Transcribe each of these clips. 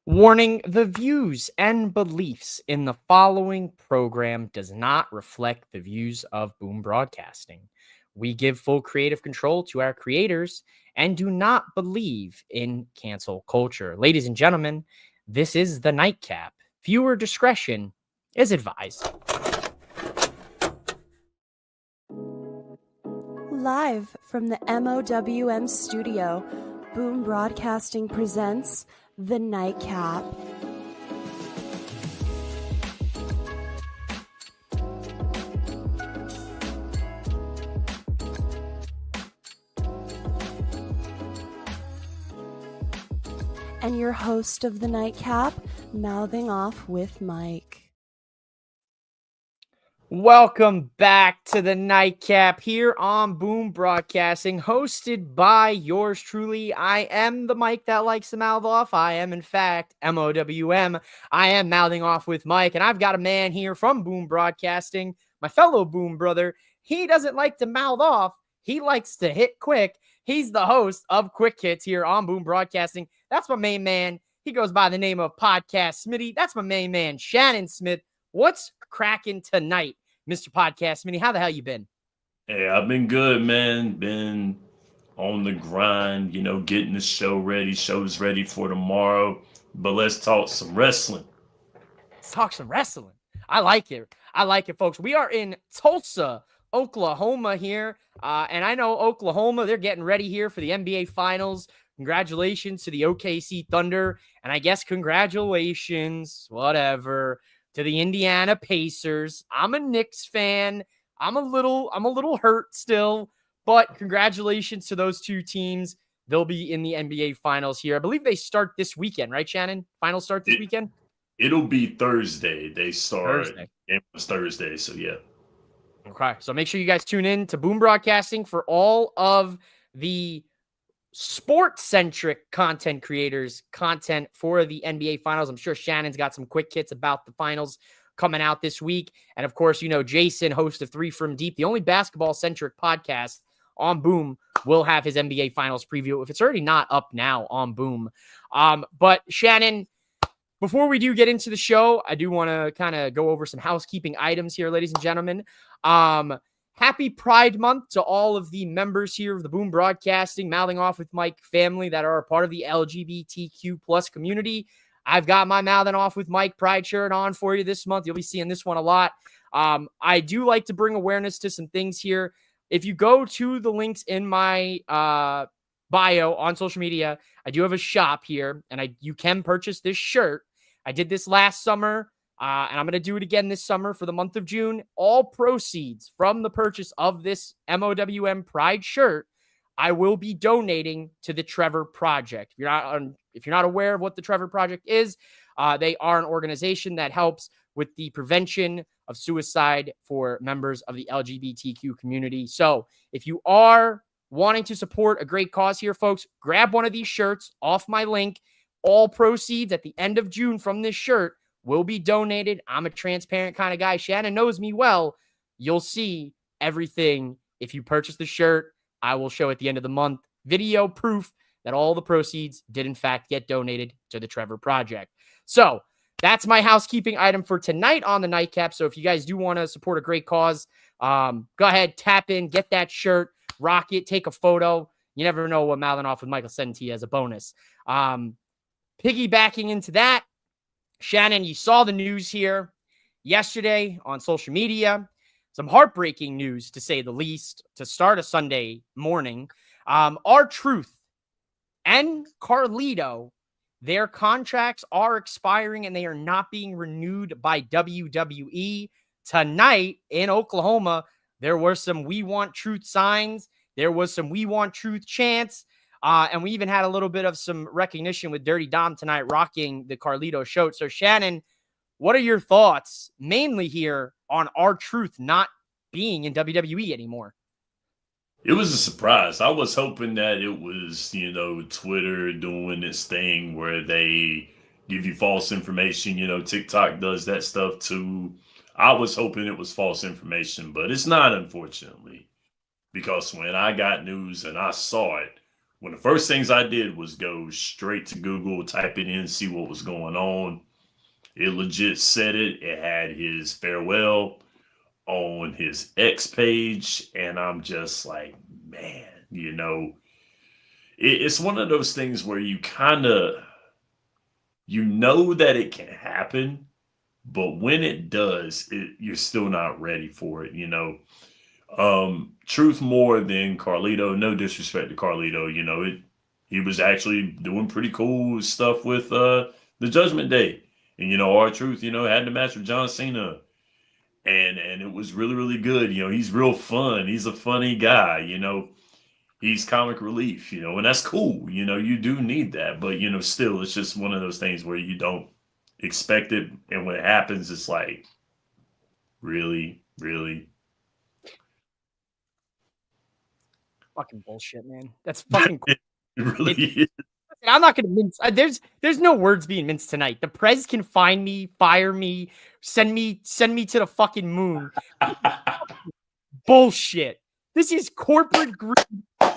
Warning, the views and beliefs in the following program does not reflect the views of Boom Broadcasting. We give full creative control to our creators and do not believe in cancel culture. Ladies and gentlemen, this is the Nightcap. Viewer discretion is advised. Live from the MOWM studio, Boom Broadcasting presents The Nightcap. And your host of The Nightcap, mouthing off with Mike. Welcome back to the Nightcap here on Boom Broadcasting, hosted by yours truly. I am the Mike that likes to mouth off. I am, in fact, MOWM. I am mouthing off with Mike, and I've got a man here from Boom Broadcasting, my fellow Boom brother. He doesn't like to mouth off. He likes to hit quick. He's the host of Quick Hits here on Boom Broadcasting. That's my main man. He goes by the name of Podcast Smitty. That's my main man, Shannon Smith. What's cracking tonight, Mr. Podcast Smitty? How the hell you been? Hey, I've been good, man. Been on the grind, getting the show ready. Show's ready for tomorrow. But let's talk some wrestling. Let's talk some wrestling. I like it. Folks. We are in Tulsa, Oklahoma here. And I know Oklahoma, they're getting ready here for the NBA Finals. Congratulations to the OKC Thunder. And I guess congratulations, whatever, to the Indiana Pacers. I'm a Knicks fan. I'm a little hurt still, but congratulations to those two teams. They'll be in the NBA Finals here. I believe they start this weekend, right, Shannon? Finals start this weekend? It'll be Thursday. They start. Thursday. It was Thursday, so yeah. Okay, so make sure you guys tune in to Boom Broadcasting for all of the sports-centric content creators, content for the NBA Finals. I'm sure Shannon's got some quick hits about the finals coming out this week. And of course, Jason, host of Three From Deep, the only basketball-centric podcast on Boom, will have his NBA Finals preview if it's already not up now on Boom. But Shannon, before we do get into the show, I do want to kind of go over some housekeeping items here, ladies and gentlemen. Happy Pride Month to all of the members here of the Boom Broadcasting, Mouthing Off with Mike family that are a part of the LGBTQ plus community. I've got my Mouthing Off with Mike Pride shirt on for you this month. You'll be seeing this one a lot. I do like to bring awareness to some things here. If you go to the links in my bio on social media, I do have a shop here, and you can purchase this shirt. I did this last summer. And I'm going to do it again this summer for the month of June. All proceeds from the purchase of this MOWM Pride shirt, I will be donating to the Trevor Project. If you're not aware of what the Trevor Project is, they are an organization that helps with the prevention of suicide for members of the LGBTQ community. So if you are wanting to support a great cause here, folks, grab one of these shirts off my link. All proceeds at the end of June from this shirt will be donated. I'm a transparent kind of guy. Shannon knows me well. You'll see everything. If you purchase the shirt, I will show at the end of the month video proof that all the proceeds did in fact get donated to the Trevor Project. So that's my housekeeping item for tonight on the Nightcap. So if you guys do want to support a great cause, go ahead, tap in, get that shirt, rock it, take a photo. You never know what Mouthing Off with Michael send to you as a bonus. Piggybacking into that, Shannon, you saw the news here yesterday on social media. Some heartbreaking news, to say the least, to start a Sunday morning. R-Truth and Carlito, their contracts are expiring and they are not being renewed by WWE. Tonight in Oklahoma, there were some "We Want Truth" signs. There was some "We Want Truth" chants. And we even had a little bit of some recognition with Dirty Dom tonight rocking the Carlito show. So, Shannon, what are your thoughts mainly here on R-Truth not being in WWE anymore? It was a surprise. I was hoping that it was, Twitter doing this thing where they give you false information. TikTok does that stuff too. I was hoping it was false information, but it's not, unfortunately. Because when I got news and I saw it, one of the first things I did was go straight to Google, type it in, see what was going on. It legit said it. It had his farewell on his X page, and I'm just like, man, it's one of those things where you kind of know that it can happen, but when it does, you're still not ready for it. Truth more than Carlito. No disrespect to Carlito. He was actually doing pretty cool stuff with the Judgment Day, and our Truth, had the match with John Cena, and it was really really good. He's real fun. He's a funny guy. He's comic relief. And that's cool. You do need that, but still, it's just one of those things where you don't expect it, and when it happens, it's like, really, really. Fucking bullshit, man. That's fucking cool. It really is. I'm not gonna mince. There's no words being minced tonight. The Prez can find me, fire me, send me to the fucking moon. Bullshit. This is corporate greed.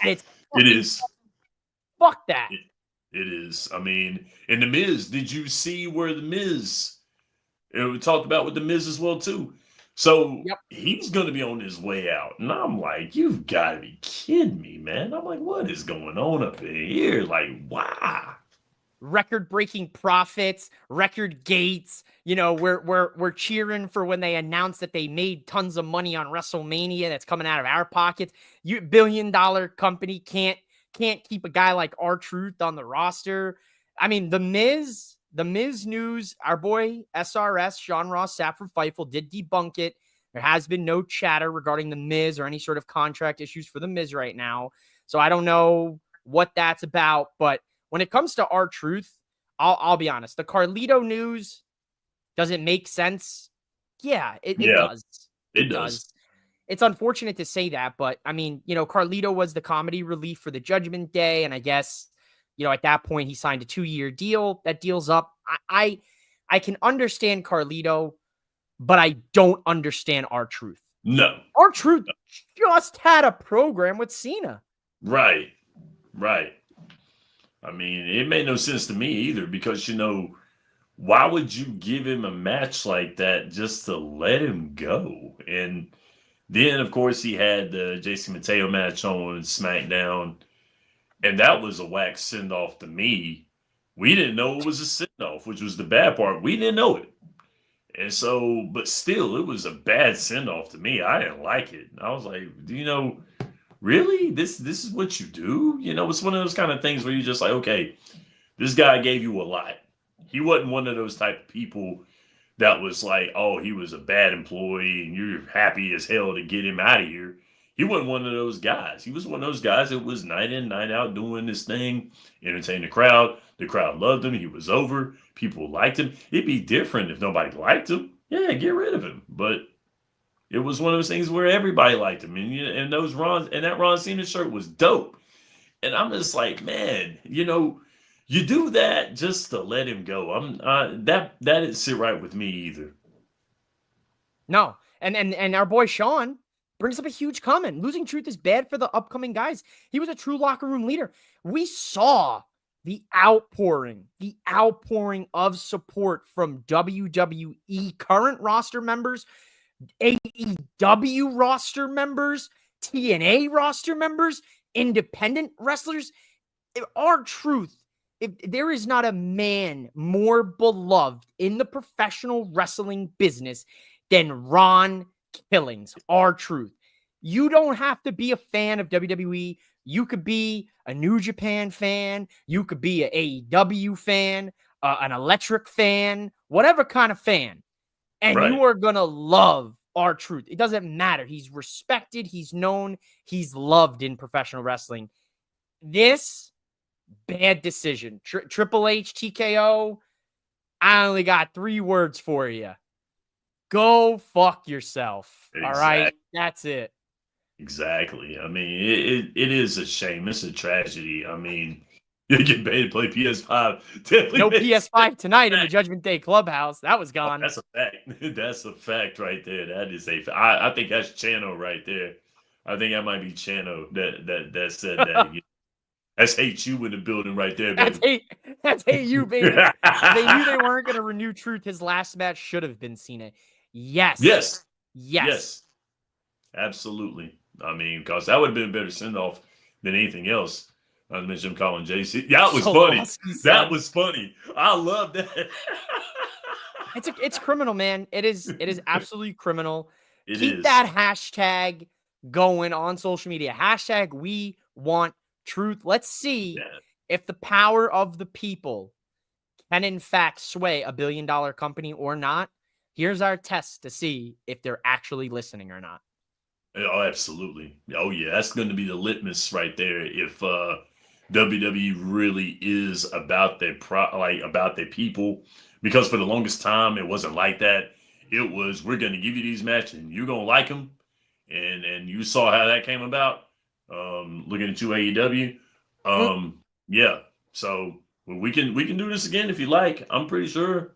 It is. Fuck that. It is. I mean, and the Miz. Did you see where the Miz? We talked about with the Miz as well too. So he's going to be on his way out. And I'm like, you've got to be kidding me, man. I'm like, what is going on up in here? Like, wow. Record-breaking profits, record gates. We're cheering for when they announced that they made tons of money on WrestleMania that's coming out of our pockets. You billion-dollar company can't keep a guy like R-Truth on the roster. I mean, the Miz news, our boy SRS, Sean Ross Saffron Fightful, did debunk it. There has been no chatter regarding the Miz or any sort of contract issues for the Miz right now. So I don't know what that's about. But when it comes to R-Truth, I'll be honest. The Carlito news, does it make sense? Yeah, it does. It does. It's unfortunate to say that, but I mean, Carlito was the comedy relief for the Judgment Day, and I guess at that point, he signed a 2-year deal. That deal's up. I can understand Carlito, but I don't understand R-Truth. No. R-Truth just had a program with Cena. Right. I mean, it made no sense to me either because, why would you give him a match like that just to let him go? And then, of course, he had the JC Mateo match on SmackDown. And that was a whack send-off to me. We didn't know it was a send-off, which was the bad part. We didn't know it. And so, but still, it was a bad send-off to me. I didn't like it. I was like, really? This is what you do? It's one of those kind of things where you're just like, okay, this guy gave you a lot. He wasn't one of those type of people that was like, oh, he was a bad employee and you're happy as hell to get him out of here. He wasn't one of those guys. He was one of those guys that was night in, night out doing this thing, entertaining the crowd. The crowd loved him. He was over. People liked him. It'd be different if nobody liked him. Yeah, get rid of him. But it was one of those things where everybody liked him. And that Ron Cena shirt was dope. And I'm just like, man, you do that just to let him go. That didn't sit right with me either. No. And our boy Sean brings up a huge comment. Losing Truth is bad for the upcoming guys. He was a true locker room leader. We saw the outpouring of support from WWE current roster members, AEW roster members, TNA roster members, independent wrestlers. R-Truth, if there is not a man more beloved in the professional wrestling business than Ron Killings, R-Truth. You don't have to be a fan of WWE. You could be a New Japan fan. You could be an AEW fan, an Electric fan, whatever kind of fan. And you are going to love R-Truth. It doesn't matter. He's respected. He's known. He's loved in professional wrestling. This, bad decision. Triple H, TKO, I only got 3 words for you. Go fuck yourself. Exactly. All right? That's it. Exactly. I mean, it is a shame. It's a tragedy. I mean, you get paid to play PS5. Definitely no PS5 tonight in the Judgment Day Clubhouse. That was gone. That's a fact. That's a fact right there. That is a fact. I think that's Chano right there. I think that might be Chano that said that. That's hate you in the building right there, That's baby. hate you, baby. If they knew they weren't going to renew Truth, his last match should have been Cena. Yes. Yes. Yes. Yes. Absolutely. I mean, because that would have been a better send off than anything else. I mentioned him calling JC. Yeah, that was funny. That was funny. I love that. It's criminal, man. It is absolutely criminal. Keep is. that hashtag going on social media. Hashtag we want truth. Let's see if the power of the people can in fact sway a billion-dollar company or not. Here's our test to see if they're actually listening or not. Oh, absolutely. Oh, yeah. That's going to be the litmus right there. If WWE really is about their about their people, because for the longest time it wasn't like that. It was, we're going to give you these matches and you're going to like them, and you saw how that came about. Looking at you, AEW. Yeah. So we can do this again if you like. I'm pretty sure.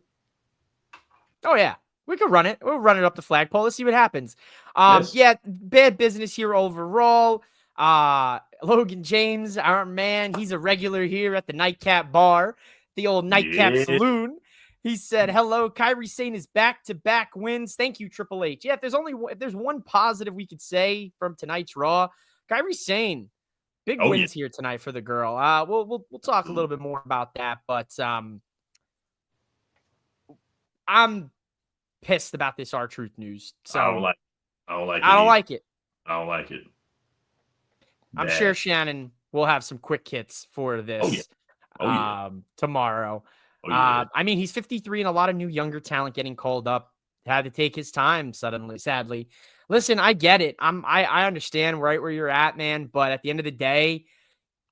Oh yeah. We could run it. We'll run it up the flagpole. Let's see what happens. Yes. Yeah, bad business here overall. Logan James, our man, he's a regular here at the Nightcap bar, the old Nightcap Saloon. He said, "Hello, Kairi Sane is back-to-back wins. Thank you, Triple H." Yeah, if there's one positive we could say from tonight's Raw, Kairi Sane, big wins here tonight for the girl. We'll talk a little bit more about that, but I'm pissed about this R-Truth news. So I don't like it. I don't like it. I'm sure Shannon will have some quick hits for this tomorrow. I mean, he's 53 and a lot of new younger talent getting called up. Had to take his time suddenly, sadly. Listen, I get it. I understand right where you're at, man. But at the end of the day,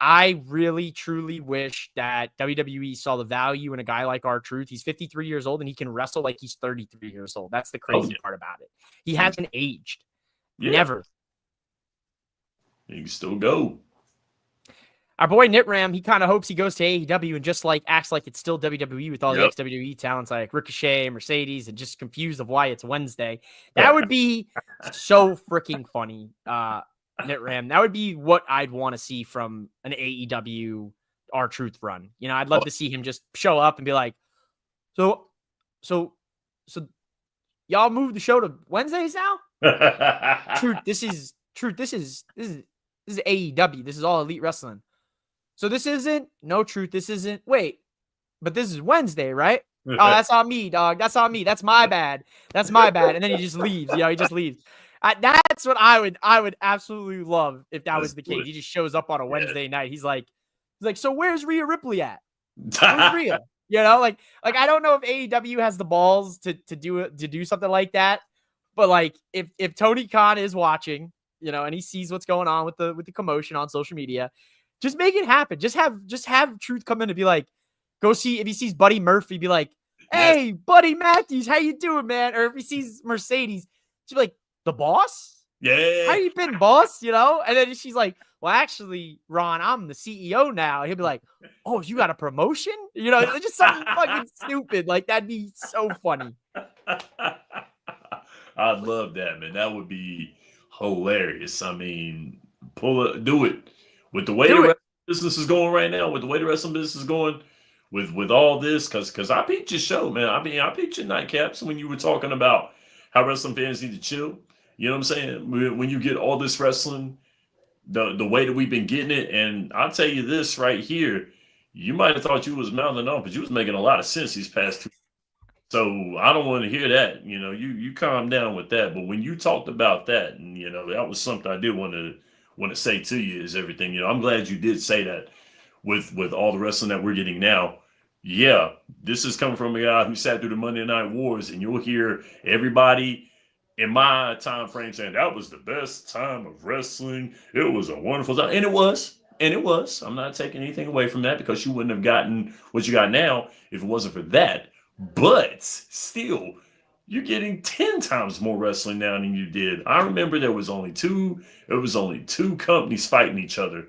I really, truly wish that WWE saw the value in a guy like R-Truth. He's 53 years old and he can wrestle like he's 33 years old. That's the crazy part about it. He hasn't aged. Never. He can still go. Our boy Nitram, he kind of hopes he goes to AEW and just like acts like it's still WWE with all the ex-WWE talents like Ricochet, Mercedes, and just confused of why it's Wednesday. That would be so freaking funny. Nitram, that would be what I'd want to see from an AEW R-Truth run. You know, I'd love to see him just show up and be like, so y'all moved the show to Wednesdays now? This is AEW. This is all Elite Wrestling. So this isn't Truth. This isn't, wait, but this is Wednesday, right? Oh, that's on me, dog. That's on me. That's my bad. And then he just leaves. He just leaves. That's what I would absolutely love if that was the case. He just shows up on a Wednesday night. He's like, so where's Rhea Ripley at? Where's Rhea? You know, like I don't know if AEW has the balls to do something like that. But like if Tony Khan is watching, you know, and he sees what's going on with the commotion on social media, just make it happen. Just have Truth come in and be like, go see, if he sees Buddy Murphy, be like, hey, Buddy Matthews, how you doing, man? Or if he sees Mercedes, she'll be like, the boss? Yeah. How you been, boss? You know? And then she's like, well, actually, Ron, I'm the CEO now. And he'll be like, oh, you got a promotion? You know, just something fucking stupid. Like, that'd be so funny. I'd love that, man. That would be hilarious. I mean, do it. With the way the wrestling business is going right now, with the way the wrestling business is going, with all this, because I peeped your show, man. I mean, I peeped your Nightcaps when you were talking about how wrestling fans need to chill. You know what I'm saying? When you get all this wrestling, the way that we've been getting it, and I'll tell you this right here, you might have thought you was mounting on, but you was making a lot of sense these past 2. So I don't want to hear that. You know, you calm down with that. But when you talked about that, and you know, that was something I did want to say to you is everything. You know, I'm glad you did say that with all the wrestling that we're getting now. Yeah, this is coming from a guy who sat through the Monday Night Wars, and you'll hear everybody in my time frame saying that was the best time of wrestling. It was a wonderful time, and it was. I'm not taking anything away from that because you wouldn't have gotten what you got now if it wasn't for that. But still, you're getting 10 times more wrestling now than you did. I remember there was only two companies fighting each other.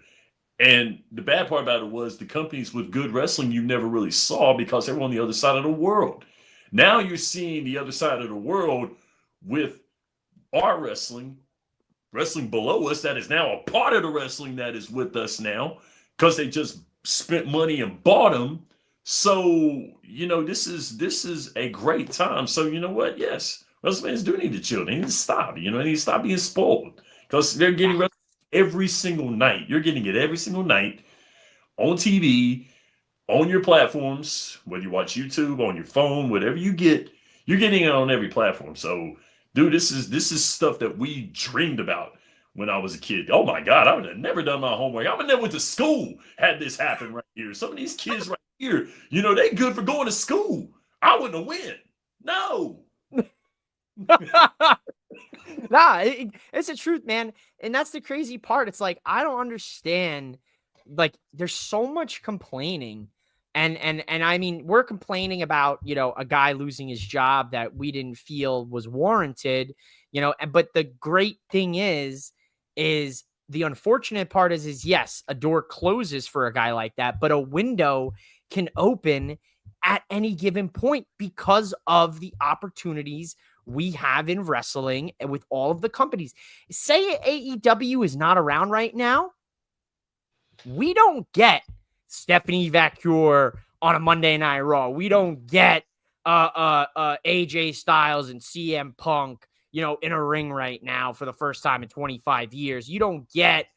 And the bad part about it was the companies with good wrestling you never really saw because they were on the other side of the world. Now you're seeing the other side of the world with our wrestling below us that is now a part of the wrestling that is with us now, because they just spent money and bought him. So, this is a great time. So, you know what? Yes, wrestling fans do need to chill. They need to stop. They need to stop being spoiled because they're getting wrestling every single night. You're getting it every single night on TV, on your platforms, whether you watch YouTube, on your phone, whatever you get, you're getting it on every platform. So, dude, this is stuff that we dreamed about when I was a kid. Oh my God, I would have never done my homework. I would have never went to school had this happened right here. Some of these kids right here, they good for going to school. I wouldn't have went. No. Nah, it's the truth, man. And that's the crazy part. It's like, I don't understand. Like, there's so much complaining. And I mean, we're complaining about, a guy losing his job that we didn't feel was warranted, but the great thing is the unfortunate part is yes, a door closes for a guy like that, but a window can open at any given point because of the opportunities we have in wrestling and with all of the companies. Say AEW is not around right now, we don't get Stephanie Vacure on a Monday Night Raw. We don't get AJ Styles and CM Punk, in a ring right now for the first time in 25 years. You don't get,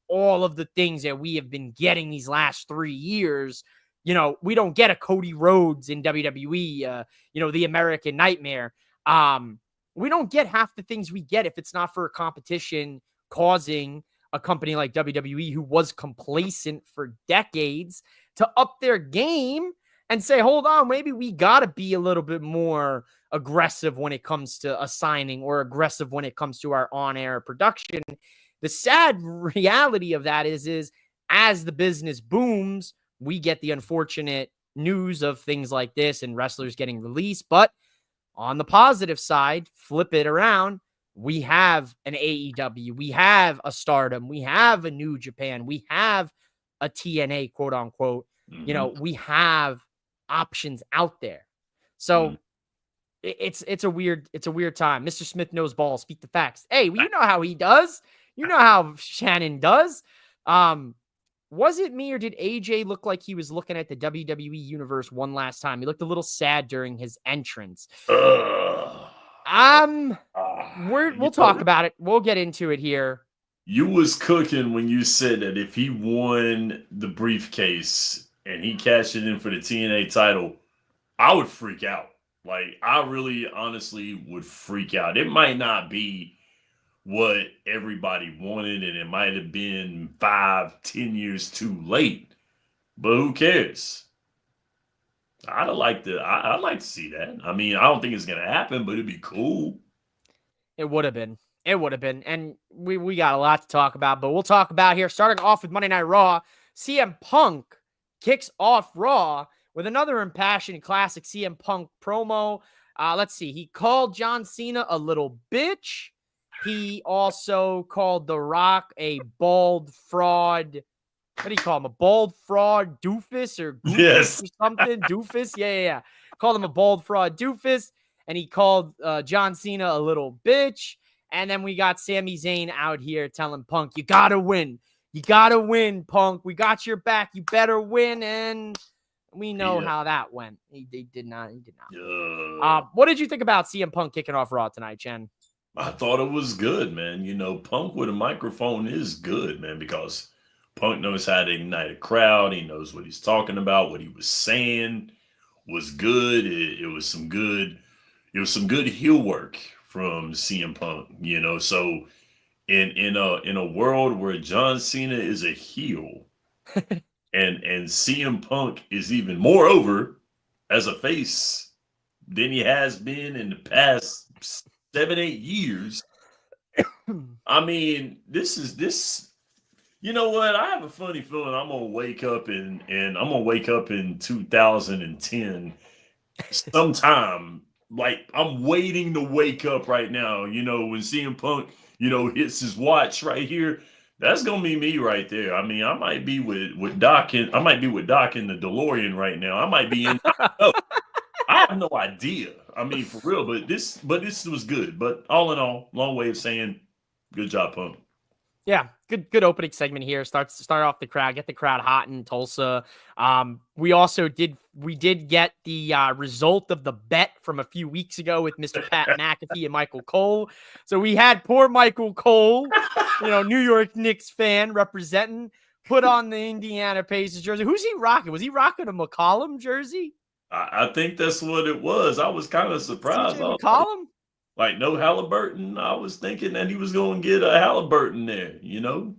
all of the things that we have been getting these last 3 years. We don't get a Cody Rhodes in WWE, the American Nightmare. We don't get half the things we get if it's not for a competition causing a company like WWE, who was complacent for decades, to up their game and say, hold on, maybe we got to be a little bit more aggressive when it comes to a signing or aggressive when it comes to our on-air production. The sad reality of that is as the business booms, we get the unfortunate news of things like this and wrestlers getting released. But on the positive side, flip it around. We have an AEW, we have a Stardom, we have a New Japan, we have a TNA, quote unquote. We have options out there. So it's a weird time. Mr. Smith knows ball. Speak the facts. Hey, well, you know how he does. You know how Shannon does. Was it me or did AJ look like he was looking at the WWE universe one last time? He looked a little sad during his entrance. We'll talk about it. We'll get into it here. You was cooking when you said that if he won the briefcase and he cashed it in for the TNA title, I would freak out. Like, I really honestly would freak out. It might not be what everybody wanted, and it might have been 5-10 years too late, but who cares? I'd like to see that. I mean, I don't think it's gonna happen, but it'd be cool. It would have been. And we got a lot to talk about, but we'll talk about here. Starting off with Monday Night Raw, CM Punk kicks off Raw with another impassioned classic CM Punk promo. Let's see. He called John Cena a little bitch. He also called The Rock a bald fraud. What do you call him? A bald fraud doofus or goofus Yes. or something? Doofus? Yeah. Called him a bald fraud doofus. And he called John Cena a little bitch. And then we got Sami Zayn out here telling Punk, you got to win. You got to win, Punk. We got your back. You better win. And we know how that went. He did not. What did you think about CM Punk kicking off Raw tonight, Chen? I thought it was good, man. Punk with a microphone is good, man, because Punk knows how to ignite a crowd. He knows what he's talking about. What he was saying was good. It was some good heel work from CM Punk. So in a world where John Cena is a heel and CM Punk is even more over as a face than he has been in the past 7-8 years. I mean, this. You know what? I have a funny feeling I'm gonna wake up in 2010 sometime. Like, I'm waiting to wake up right now. When CM Punk, hits his watch right here. That's gonna be me right there. I mean, I might be with Doc in the DeLorean right now. I might be in. I have no idea. I mean, for real, but this was good. But all in all, long way of saying, good job, Punk. Yeah, good opening segment here. Start off the crowd, get the crowd hot in Tulsa. We did get the result of the bet from a few weeks ago with Mr. Pat McAfee and Michael Cole. So we had poor Michael Cole, New York Knicks fan representing, put on the Indiana Pacers jersey. Who's he rocking? Was he rocking a McCollum jersey? I think that's what it was. I was kind of surprised. TJ McCollum? Like no Halliburton. I was thinking that he was going to get a Halliburton there.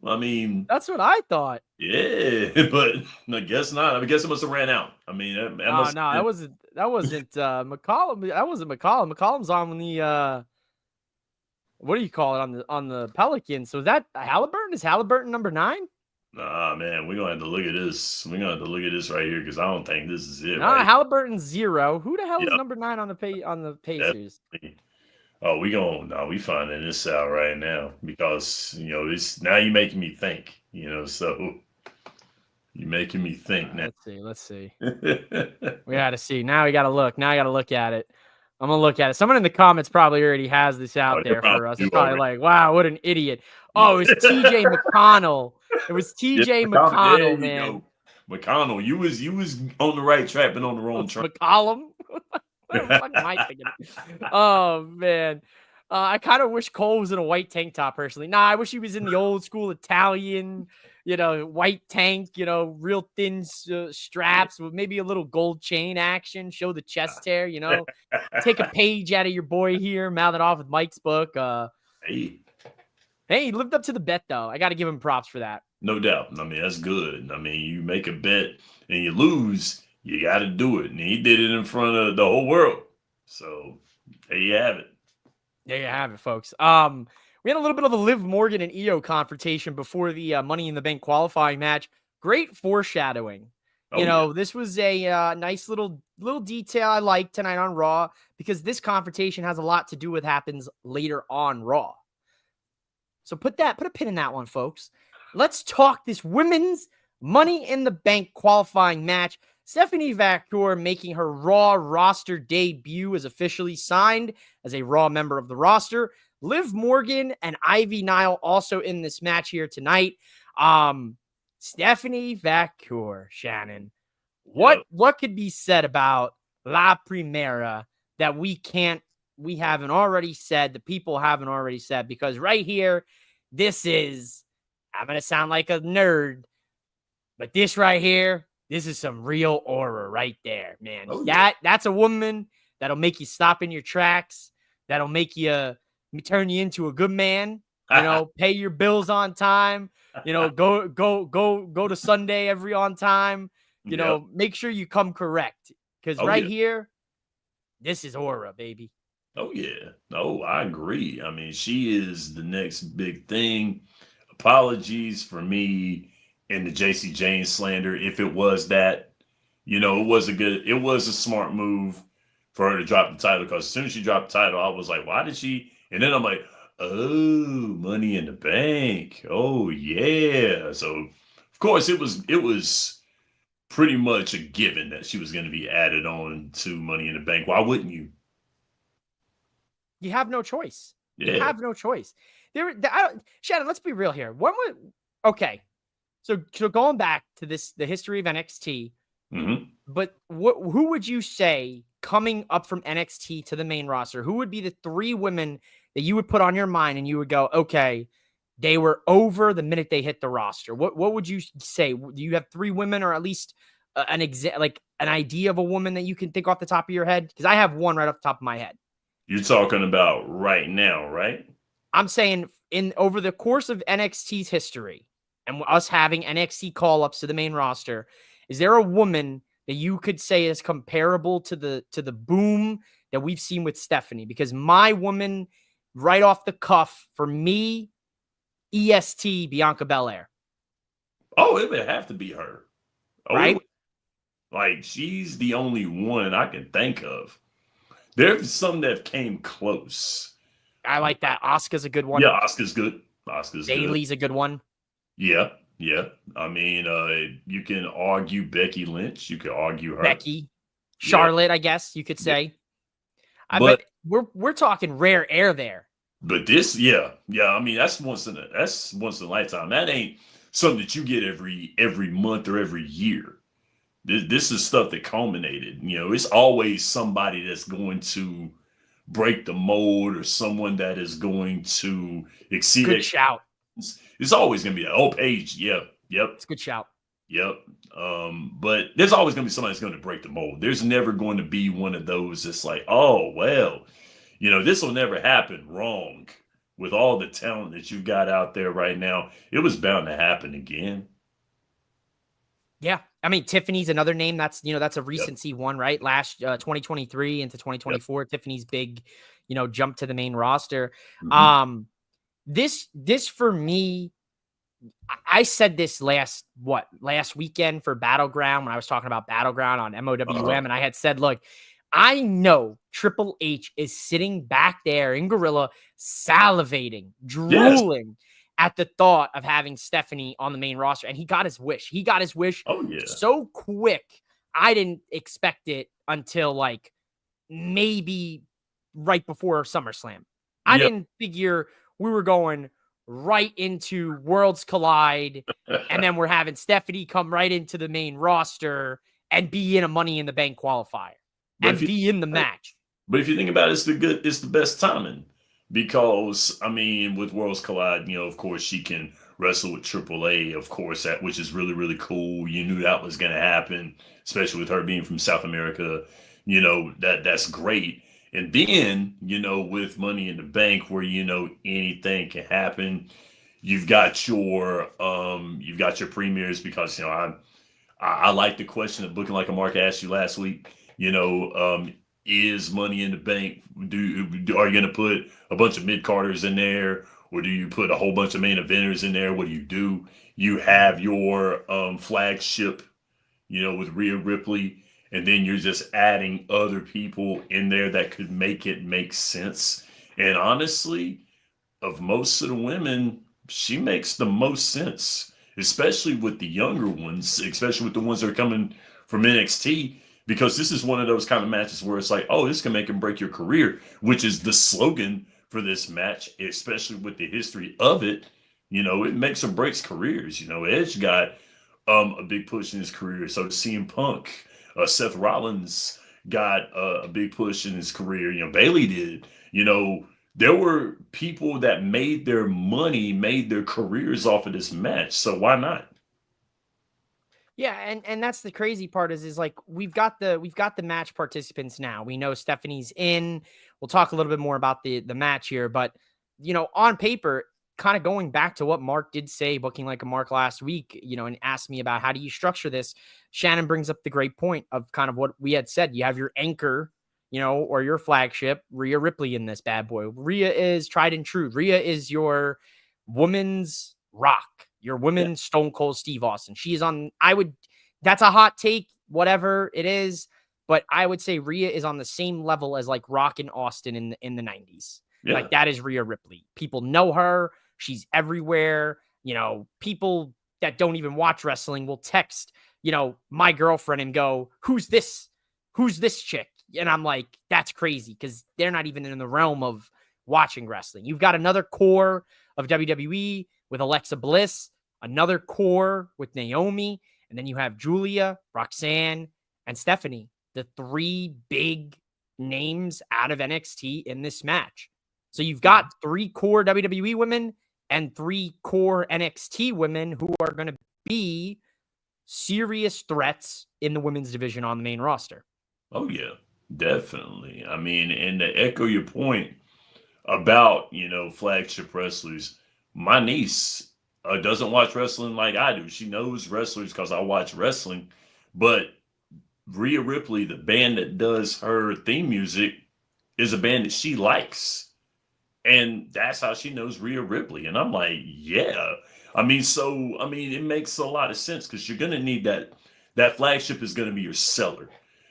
I mean, That's what I thought. yeah, but I guess not. I guess it must have ran out. I mean, that must. No, that wasn't McCollum. That wasn't McCollum. McCollum's on the what do you call it on the Pelicans? So is that Halliburton? Is Halliburton number 9? Nah, man, we're gonna have to look at this. We're gonna have to look at this right here because I don't think this is it. Nah, right? Halliburton's 0. Who the hell is number 9 on the Pacers? Definitely. Oh, we finding this out right now because it's now you're making me think. So you're making me think now. Let's see. We got to see. Now we got to look. Now I got to look at it. I'm gonna look at it. Someone in the comments probably already has this out there for us. It's probably like, wow, what an idiot. Oh, it was TJ McConnell. It was TJ McConnell, man. McConnell, you was on the right track, but on the wrong track. McCollum. What the fuck am I thinking? Oh man. I kind of wish Cole was in a white tank top personally. Nah, I wish he was in the old school Italian, white tank, real thin straps with maybe a little gold chain action, show the chest hair, take a page out of your boy here, mouth it off with Mike's book. Hey, he lived up to the bet though. I got to give him props for that. No doubt. I mean, that's good. I mean, you make a bet and you lose, you got to do it. And he did it in front of the whole world. So there you have it. There you have it, folks. We had a little bit of a Liv Morgan and Io confrontation before the Money in the Bank qualifying match. Great foreshadowing. This was a nice little detail I liked tonight on Raw because this confrontation has a lot to do with what happens later on Raw. So put a pin in that one, folks. Let's talk this women's Money in the Bank qualifying match. Stephanie Vaquer making her Raw roster debut is officially signed as a Raw member of the roster. Liv Morgan and Ivy Nile also in this match here tonight. Stephanie Vaquer, Shannon. What could be said about La Primera that we haven't already said, the people haven't already said? Because right here, I'm going to sound like a nerd, but this right here, this is some real aura right there, man. That's a woman that'll make you stop in your tracks. That'll make you turn you into a good man. Pay your bills on time. Go to Sunday on time. Make sure you come correct because here, this is aura, baby. Oh yeah, no, I agree. I mean, she is the next big thing. Apologies for me. And the JC James slander, if it was that, it was a smart move for her to drop the title because as soon as she dropped the title, I was like, why did she? And then I'm like, oh, Money in the Bank. Oh yeah. So of course it was pretty much a given that she was going to be added on to Money in the Bank. Why wouldn't you? You have no choice. Yeah. You have no choice. Shannon, let's be real here. Okay. So going back to the history of NXT, but who would you say coming up from NXT to the main roster, who would be the 3 women that you would put on your mind and you would go, okay, they were over the minute they hit the roster? What would you say? Do you have 3 women or at least an idea of a woman that you can think off the top of your head? Because I have one right off the top of my head. You're talking about right now, right? I'm saying over the course of NXT's history, and us having NXT call-ups to the main roster, is there a woman that you could say is comparable to the boom that we've seen with Stephanie? Because my woman, right off the cuff, for me, EST, Bianca Belair. Oh, it would have to be her. Right? Like, she's the only one I can think of. There's some that came close. I like that. Asuka's a good one. Yeah, Asuka's good. Bayley's a good one. Yeah. I mean, you can argue Becky Lynch. You could argue her. Becky. Charlotte, I guess you could say. But we're talking rare air there. But this, yeah. I mean, that's once in a lifetime. That ain't something that you get every month or every year. This is stuff that culminated. It's always somebody that's going to break the mold or someone that is going to exceed Good shout. expectations. It's always going to be that. Oh, Paige, yep. It's a good shout. Yep. But there's always going to be somebody that's going to break the mold. There's never going to be one of those that's like, oh, well, this will never happen. Wrong. With all the talent that you've got out there right now, it was bound to happen again. Yeah. I mean, Tiffany's another name that's a recency Yep. one, right? Last 2023 into 2024, Yep. Tiffany's big, jump to the main roster. Hmm. This for me, I said this last weekend for Battleground when I was talking about Battleground on MOWM, and I had said, look, I know Triple H is sitting back there in Gorilla, salivating, Yes. drooling at the thought of having Stephanie on the main roster, and he got his wish. He got his wish Oh yeah. so quick. I didn't expect it until like maybe right before SummerSlam. I Yep. didn't figure we were going right into Worlds Collide, and then we're having Stephanie come right into the main roster and be in a Money in the Bank qualifier But if and you be in the match. But if you think about it, it's the best timing because I mean, with Worlds Collide, of course she can wrestle with AAA, of course, which is really really cool. You knew that was going to happen, especially with her being from South America. That's great. And then with Money in the Bank, where anything can happen. You've got your premieres because I like the question that Booking Like a Mark asked you last week. Is Money in the Bank? Are you going to put a bunch of mid carders in there, or do you put a whole bunch of main eventers in there? What do you do? You have your flagship, with Rhea Ripley, and then you're just adding other people in there that could make it make sense. And honestly, of most of the women, she makes the most sense, especially with the younger ones, especially with the ones that are coming from NXT, because this is one of those kind of matches where it's like, oh, this can make and break your career, which is the slogan for this match, especially with the history of it. It makes or breaks careers. Edge got a big push in his career. So CM Punk, Seth Rollins got a big push in his career. Bailey did. There were people that made their money, made their careers off of this match. So why not? Yeah, and that's the crazy part is like we've got the match participants now. We know Stephanie's in. We'll talk a little bit more about the match here, but on paper, kind of going back to what Mark did say, Booking Like a Mark last week, and asked me about how do you structure this. Shannon brings up the great point of kind of what we had said. You have your anchor, or your flagship, Rhea Ripley in this bad boy. Rhea is tried and true. Rhea is your woman's rock, your Yeah. women's Stone Cold Steve Austin. She is on, that's a hot take, whatever it is, but I would say Rhea is on the same level as like Rock and Austin in the 90s. Yeah. Like that is Rhea Ripley. People know her. She's everywhere. People that don't even watch wrestling will text, my girlfriend and go, who's this? Who's this chick? And I'm like, that's crazy because they're not even in the realm of watching wrestling. You've got another core of WWE with Alexa Bliss, another core with Naomi, and then you have Julia, Roxanne, and Stephanie, the three big names out of NXT in this match. So you've got three core WWE women and three core NXT women who are going to be serious threats in the women's division on the main roster. Oh yeah, definitely. I mean, and to echo your point about flagship wrestlers, my niece doesn't watch wrestling like I do. She knows wrestlers because I watch wrestling, but Rhea Ripley, the band that does her theme music, is a band that she likes. And that's how she knows Rhea Ripley. And I'm like, yeah. I mean, it makes a lot of sense because you're gonna need that flagship is gonna be your seller.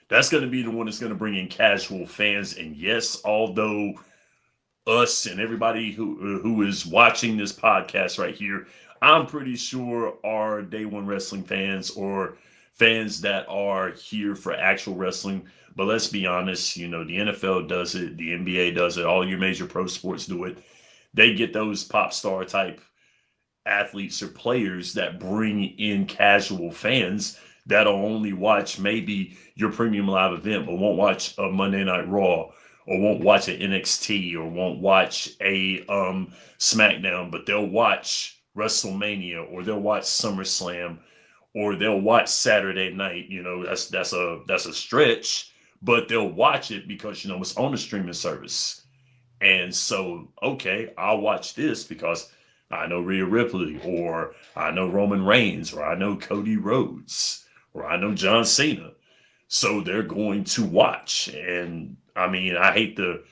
That's gonna be the one that's gonna bring in casual fans. And yes, although us and everybody who is watching this podcast right here, I'm pretty sure are day one wrestling fans or fans that are here for actual wrestling. But let's be honest, the NFL does it, the NBA does it, all your major pro sports do it. they get those pop star type athletes or players that bring in casual fans that'll only watch maybe your premium live event, but won't watch a Monday Night Raw, or won't watch an NXT, or won't watch a SmackDown, but they'll watch WrestleMania, or they'll watch SummerSlam, or they'll watch Saturday Night. That's a stretch, but they'll watch it because it's on the streaming service. And so, okay, I'll watch this because I know Rhea Ripley, or I know Roman Reigns, or I know Cody Rhodes, or I know John Cena. So they're going to watch. And I mean, I hate to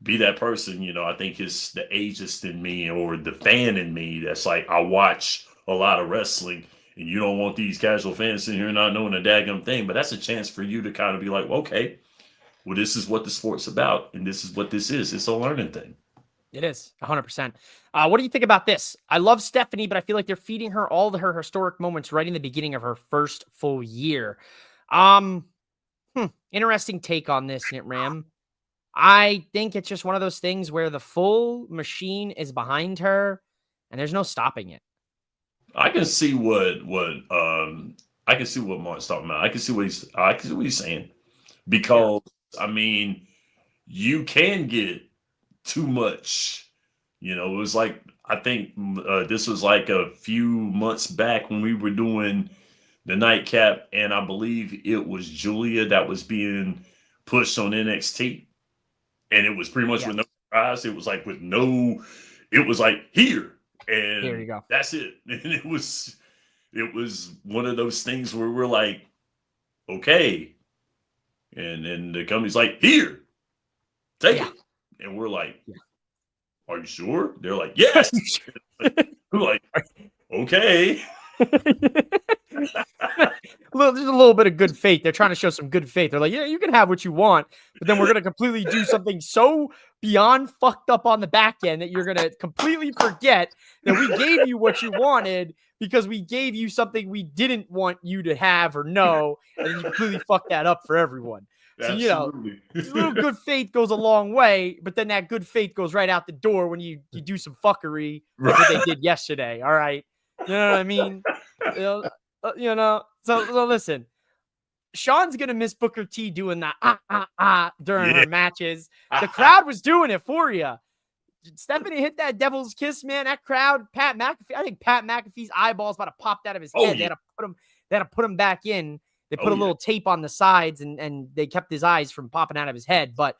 be that person, I think it's the ageist in me or the fan in me that's like, I watch a lot of wrestling, and you don't want these casual fans in here not knowing a daggum thing. But that's a chance for you to kind of be like, okay, well, this is what the sport's about, and this is what this is. It's a learning thing. It is 100%. What do you think about this? I love Stephanie, but I feel like they're feeding her all of her historic moments right in the beginning of her first full year. Interesting take on this, Knit Ram. I think it's just one of those things where the full machine is behind her, and there's no stopping it. I can see what Mark's talking about. I can see what he's saying, because I mean, you can get too much. It was like, I think this was like a few months back when we were doing the Nightcap, and I believe it was Julia that was being pushed on NXT, and it was pretty much with no surprise. It was like it was like here, and here you go. That's it. And it was one of those things where we're like, okay, and then the company's like, here, take it. And we're like, are you sure? They're like, yes. We're like, okay. There's a little bit of good faith. They're trying to show some good faith. They're like, yeah, you can have what you want, but then we're going to completely do something so beyond fucked up on the back end that you're going to completely forget that we gave you what you wanted because we gave you something we didn't want you to have or know, and then you completely fucked that up for everyone. So, Absolutely. A little good faith goes a long way, but then that good faith goes right out the door when you do some fuckery like what they did yesterday. All right. You know what I mean? So listen, Sean's going to miss Booker T doing that during her matches. The crowd was doing it for you. Stephanie hit that devil's kiss, man. That crowd, Pat McAfee, I think Pat McAfee's eyeballs about to pop out of his head. Yeah. They had to put him back in. They put a little tape on the sides and they kept his eyes from popping out of his head. But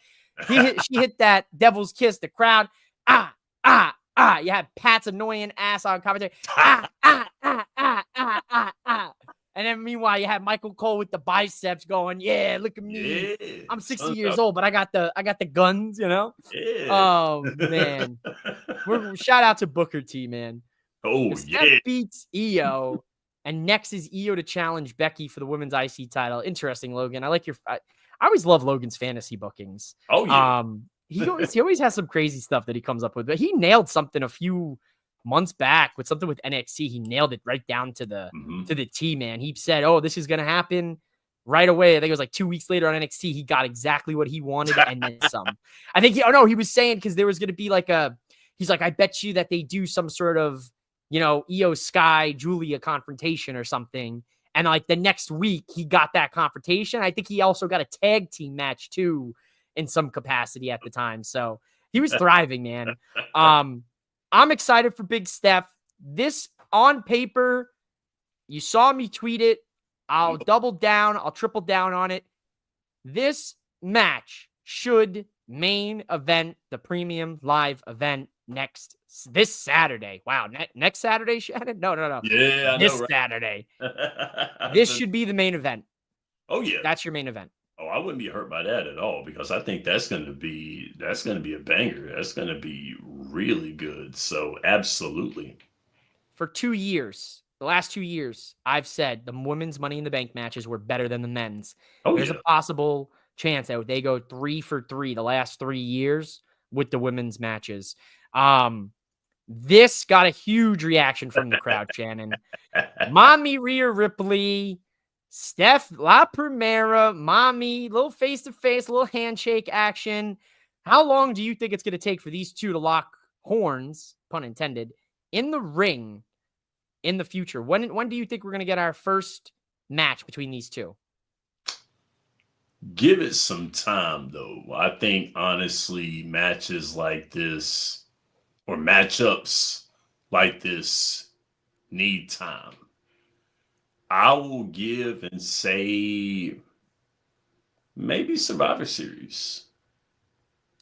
she hit that devil's kiss. The crowd, You had Pat's annoying ass on commentary. And then meanwhile, you had Michael Cole with the biceps going, yeah, look at me. Yeah. I'm 60 years old, but I got the guns, Yeah. Oh, man. Shout out to Booker T, man. If Steph beats Io. And next is Io to challenge Becky for the women's IC title. Interesting, Logan. I always love Logan's fantasy bookings. Oh, yeah. He always has some crazy stuff that he comes up with. But he nailed something a few months back with something with NXT. He nailed it right down to the T, man. He said, oh, this is going to happen right away. I think it was like 2 weeks later on NXT. He got exactly what he wanted and then some. I think he was saying because there was going to be he's like, I bet you that they do some sort of, Io Sky Julia confrontation or something. And like the next week he got that confrontation. I think he also got a tag team match too in some capacity at the time. So he was thriving, man. I'm excited for Big Steph. This on paper, you saw me tweet it. I'll double down. I'll triple down on it. This should main event the premium live event this Saturday. Wow. Next Saturday, Shannon? No. Yeah, this Saturday. This should be the main event. Oh, yeah. That's your main event. Oh, I wouldn't be hurt by that at all, because I think that's going to be a banger. That's going to be really good. So absolutely. For 2 years, the last 2 years, I've said the women's Money in the Bank matches were better than the men's. There's a possible chance that they go 3 for 3 the last 3 years with the women's matches. This got a huge reaction from the crowd, Shannon. Mommy Rhea Ripley, Steph La Primera, Mommy, little face-to-face, little handshake action. How long do you think it's going to take for these two to lock horns, pun intended, in the ring in the future? When do you think we're going to get our first match between these two? Give it some time, though. I think, honestly, matches like this or matchups like this need time. I will give and say maybe Survivor Series.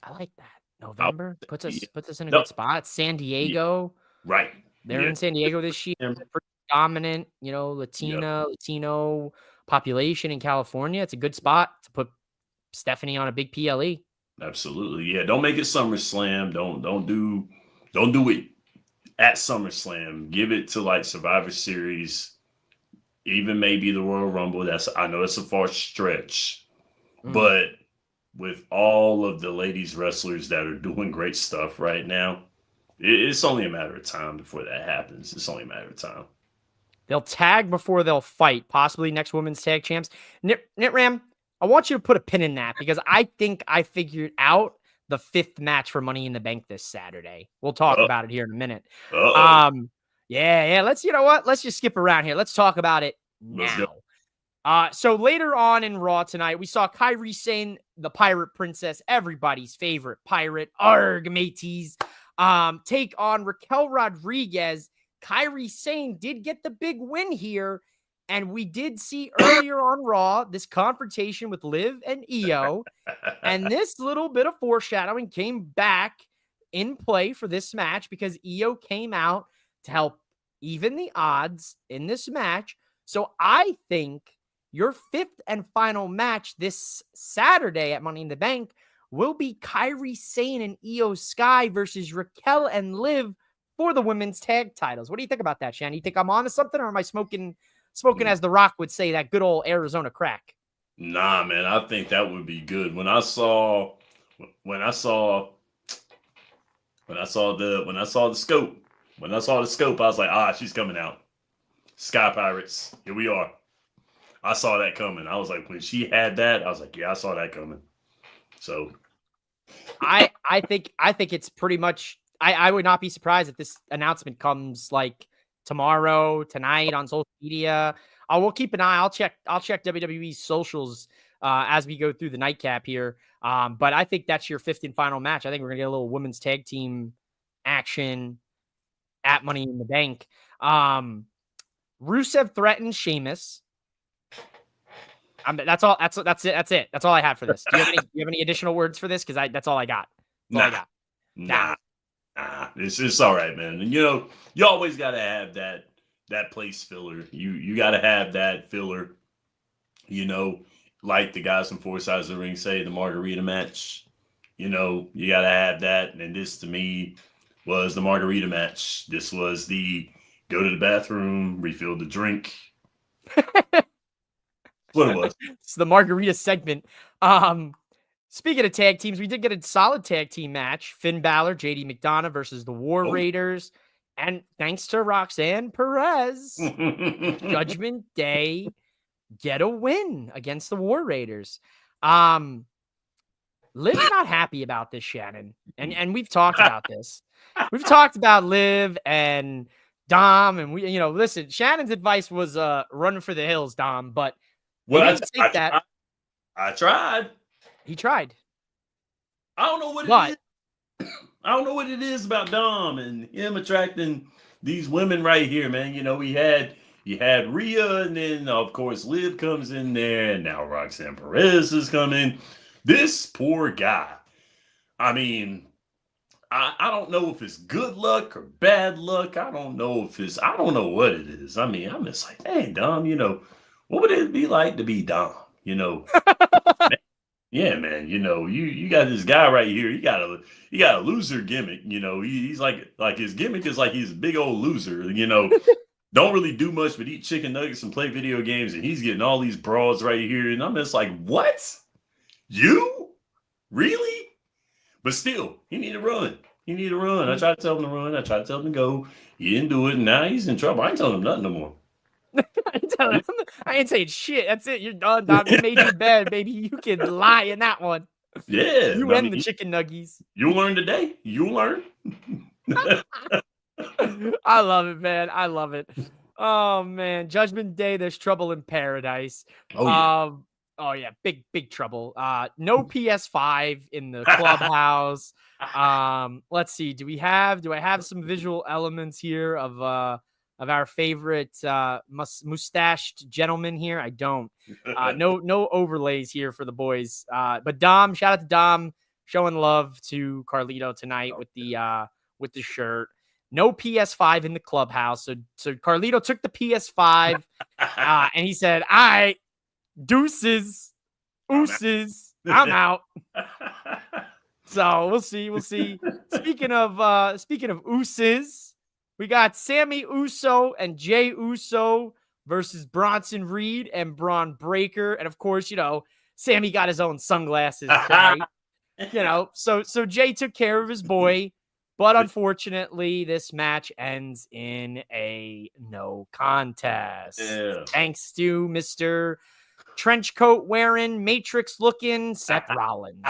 I like that. I November would puts say, us in a no, good spot. San yeah, Diego. right. They're Yeah. in San Diego this year. Yeah. They're pretty dominant, Yep. Latino population in California. It's a good spot to put Stephanie on a big PLE. Absolutely. Yeah. Don't make it SummerSlam. Don't do it at SummerSlam. Give it to like Survivor Series, even maybe the Royal Rumble. I know it's a far stretch, but with all of the ladies wrestlers that are doing great stuff right now, it's only a matter of time before that happens. It's only a matter of time. They'll tag before they'll fight, possibly next women's tag champs. Nitram, I want you to put a pin in that because I think I figured out the 5th match for Money in the Bank this Saturday. We'll talk about it here in a minute. Yeah. Let's just skip around here. Let's talk about it now. So later on in Raw tonight, we saw Kairi Sane, the Pirate Princess, everybody's favorite pirate, arg mateys, take on Raquel Rodriguez. Kairi Sane did get the big win here, and we did see earlier on Raw this confrontation with Liv and Io, and this little bit of foreshadowing came back in play for this match because Io came out to help even the odds in this match. So I think your 5th and final match this Saturday at Money in the Bank will be Kairi Sane and Io Sky versus Raquel and Liv for the women's tag titles. What do you think about that, Shannon? You think I'm on to something, or am I smoking as The Rock would say, that good old Arizona crack? Nah, man, I think that would be good. When I saw the scope, I was like, she's coming out. Sky Pirates, here we are. I saw that coming. I was like, when she had that, I was like, yeah, I saw that coming. So I think it's pretty much, I would not be surprised if this announcement comes like tomorrow, tonight on social media. We'll keep an eye. I'll check WWE's socials as we go through the nightcap here. But I think that's your 5th and final match. I think we're gonna get a little women's tag team action at Money in the Bank. Rusev threatens Sheamus. That's all. That's it. That's all I have for this. Do you have any additional words for this? Because that's all I got. Nah. It's all right, man. And you always got to have that place filler. You got to have that filler. Like the guys from Four Sides of the Ring say, the margarita match. You got to have that. And this to me was the margarita match. This was the go to the bathroom, refill the drink. What it was. It's the margarita segment. Speaking of tag teams, we did get a solid tag team match. Finn Balor, JD McDonough versus the War Raiders. And thanks to Roxanne Perez, Judgment Day get a win against the War Raiders. Liv's not happy about this, Shannon. And we've talked about this. We've talked about Liv and Dom. And listen, Shannon's advice was run for the hills, Dom. But I tried. He tried. I don't know what it is. I don't know what it is about Dom and him attracting these women right here, man. You had Rhea, and then of course Liv comes in there, and now Roxanne Perez is coming. This poor guy. I mean, I don't know if it's good luck or bad luck. I don't know what it is. I mean, I'm just like, hey, Dom, what would it be like to be Dom? Yeah, man. You got this guy right here. You got a loser gimmick. He's like his gimmick is like he's a big old loser. Don't really do much but eat chicken nuggets and play video games, and he's getting all these broads right here. And I'm just like, what? You really? But still, he need to run. I tried to tell him to run. I tried to tell him to go. He didn't do it, and now he's in trouble. I ain't telling him nothing no more. I ain't saying shit. That's it. You're done, Dom. You made your bed, baby. You can lie in that one. Yeah. You and the chicken nuggies. You'll learn today. You'll learn. I love it, man. I love it. Oh man, Judgment Day. There's trouble in paradise. Oh yeah. Oh yeah, big trouble. No PS5 in the clubhouse. Let's see. Do I have some visual elements here of our favorite mustached gentleman here? I don't. No overlays here for the boys. But Dom, shout out to Dom showing love to Carlito tonight with the shirt. No PS5 in the clubhouse. So Carlito took the PS5 and he said, "All right, deuces, ooses, I'm out." So we'll see. We'll see. Speaking of ooses, we got Sammy Uso and Jay Uso versus Bronson Reed and Braun Breaker. And of course, Sammy got his own sunglasses tonight. So Jay took care of his boy. But unfortunately, this match ends in a no contest. Yeah. Thanks to Mr. Trench coat wearing, Matrix looking Seth Rollins.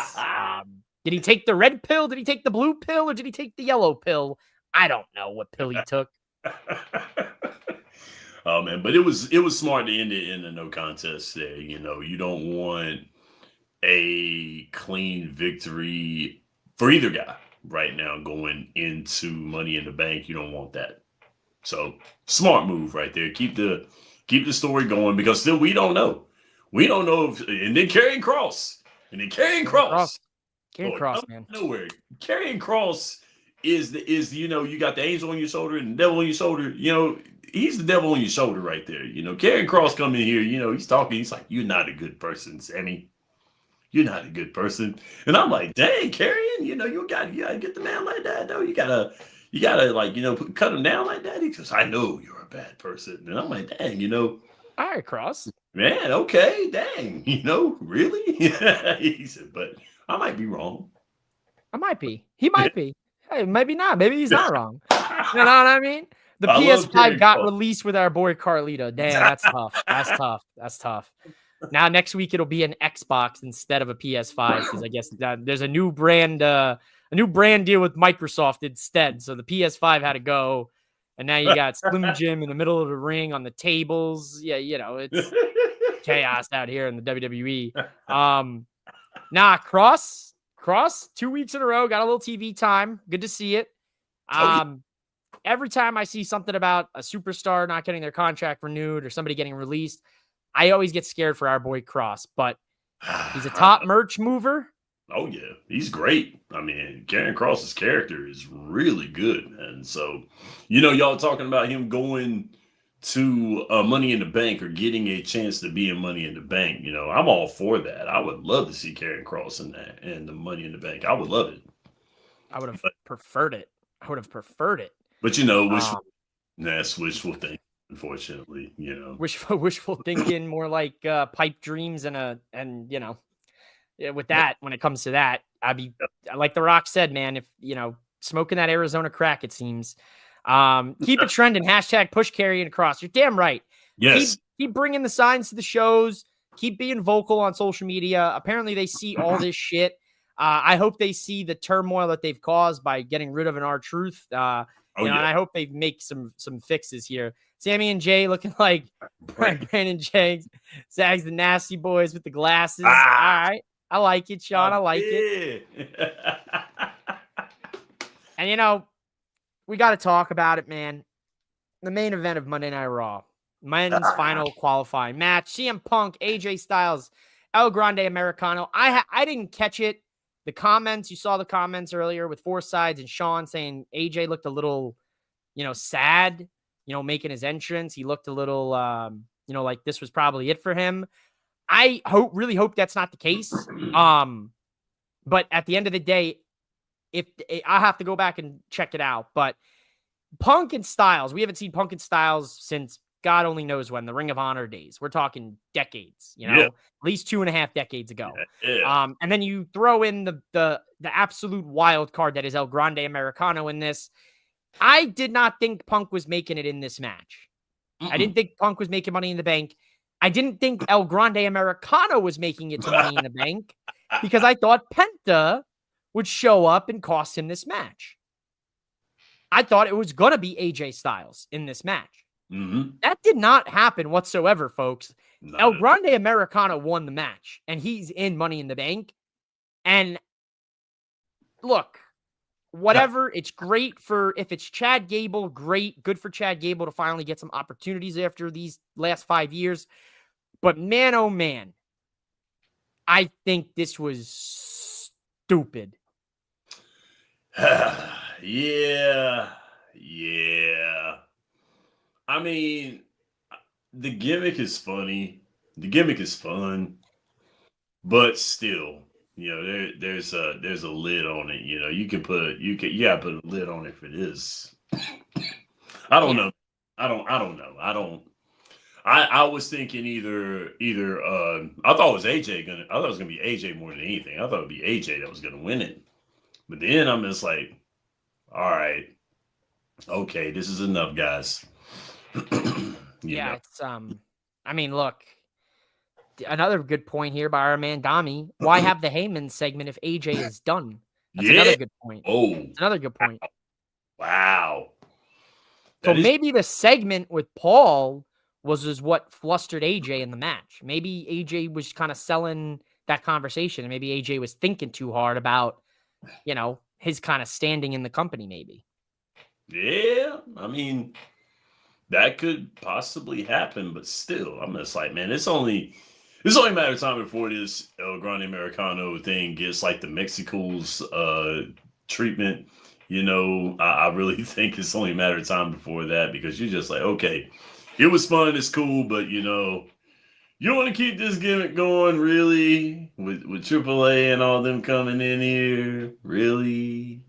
Did he take the red pill? Did he take the blue pill? Or did he take the yellow pill? I don't know what pill he took. Oh man, but it was smart to end it in a no contest there. You don't want a clean victory for either guy right now going into Money in the Bank. You don't want that. So smart move right there. Keep the story going, because still we don't know. We don't know if, and then Karrion Kross. Karrion Kross, man. Nowhere. Karrion Kross is you got the angel on your shoulder and the devil on your shoulder. He's the devil on your shoulder right there. Karrion Kross come in here, he's talking, he's like, "You're not a good person, Sammy. You're not a good person." And I'm like, "Dang, Karrion, you gotta get the man like that. No, you gotta cut him down like that." He goes, "I know you're a bad person." And I'm like, "Dang, all right, Kross. Man, okay, dang, really?" He said, "But I might be wrong." I might be. He might be. Hey, maybe not. Maybe he's not wrong. You know what I mean? The PS5 got released with our boy Carlito. Damn, that's tough. That's tough. Now next week it'll be an Xbox instead of a PS5, because I guess there's a new brand deal with Microsoft instead. So the PS5 had to go, and now you got Slim Jim in the middle of the ring on the tables. Yeah, it's chaos out here in the WWE. Kross 2 weeks in a row got a little TV time. Good to see it. Every time I see something about a superstar not getting their contract renewed or somebody getting released, I always get scared for our boy Kross, but he's a top merch mover. Oh yeah, he's great. I mean, Karrion Kross's character is really good, and so y'all talking about him going to Money in the Bank or getting a chance to be in Money in the Bank. I'm all for that. I would love to see Karrion Kross in that and the Money in the Bank. I would love it. I would have preferred it. But that's wishful thinking. Unfortunately, wishful thinking, more like pipe dreams with that, when it comes to that, I'd be like The Rock said, man, if smoking that Arizona crack, it seems. Keep it trending. # push Karrion Kross. You're damn right. Yes. Keep bringing the signs to the shows. Keep being vocal on social media. Apparently they see all this shit. I hope they see the turmoil that they've caused by getting rid of an R-Truth. And I hope they make some fixes here. Sammy and Jay looking like Brandon Jags, Zags the Nasty Boys with the glasses. All right. I like it, Sean. I like it. And, we got to talk about it, man. The main event of Monday Night Raw. Men's final qualifying match. CM Punk, AJ Styles, El Grande Americano. I didn't catch it. The comments, you saw the comments earlier with Four Sides and Sean saying AJ looked a little, sad, making his entrance. He looked a little, like this was probably it for him. I really hope that's not the case. But at the end of the day, I have to go back and check it out. But Punk and Styles, we haven't seen Punk and Styles since God only knows when, the Ring of Honor days. We're talking decades, at least 2.5 decades ago. Yeah. And then you throw in the absolute wild card that is El Grande Americano in this. I did not think Punk was making it in this match. I didn't think Punk was making Money in the Bank. I didn't think El Grande Americano was making it to Money in the Bank, because I thought Penta would show up and cost him this match. I thought it was going to be AJ Styles in this match. Mm-hmm. That did not happen whatsoever, folks. El Not Grande Americano won the match, and he's in Money in the Bank. And look, whatever, it's great for, if it's Chad Gable, great. Good for Chad Gable to finally get some opportunities after these last 5 years. But man, oh man, I think this was stupid. Yeah. I mean, the gimmick is funny. The gimmick is fun, but still, there's a lid on it. You gotta put a lid on it for this. I don't know. I don't know. I was thinking either I thought it was gonna be AJ more than anything. I thought it'd be AJ that was gonna win it. But then I'm just like, all right, okay, this is enough, guys. It's I mean, look, another good point here by our man Dami. Why have the Heyman segment if AJ is done? That's another good point. Oh, that's another good point. Wow. So maybe the segment with Paul was what flustered AJ in the match. Maybe AJ was kind of selling that conversation, and maybe AJ was thinking too hard about, his kind of standing in the company, maybe. Yeah, I mean, that could possibly happen, but still, I'm just like, man, it's only a matter of time before this El Grande Americano thing gets like the Mexico's treatment. I really think it's only a matter of time before that, because you're just like, okay, it was fun, it's cool, but you want to keep this gimmick going, really, with AAA and all them coming in here, really.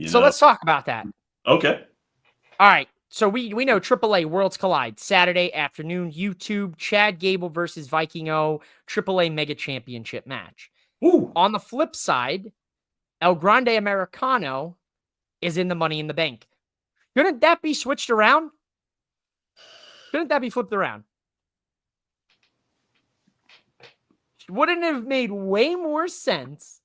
So let's talk about that. Okay. All right. So we know AAA Worlds Collide Saturday afternoon, YouTube, Chad Gable versus Viking O, AAA Mega Championship match. Ooh. On the flip side, El Grande Americano is in the Money in the Bank. Shouldn't that be switched around? Shouldn't that be flipped around? Wouldn't it have made way more sense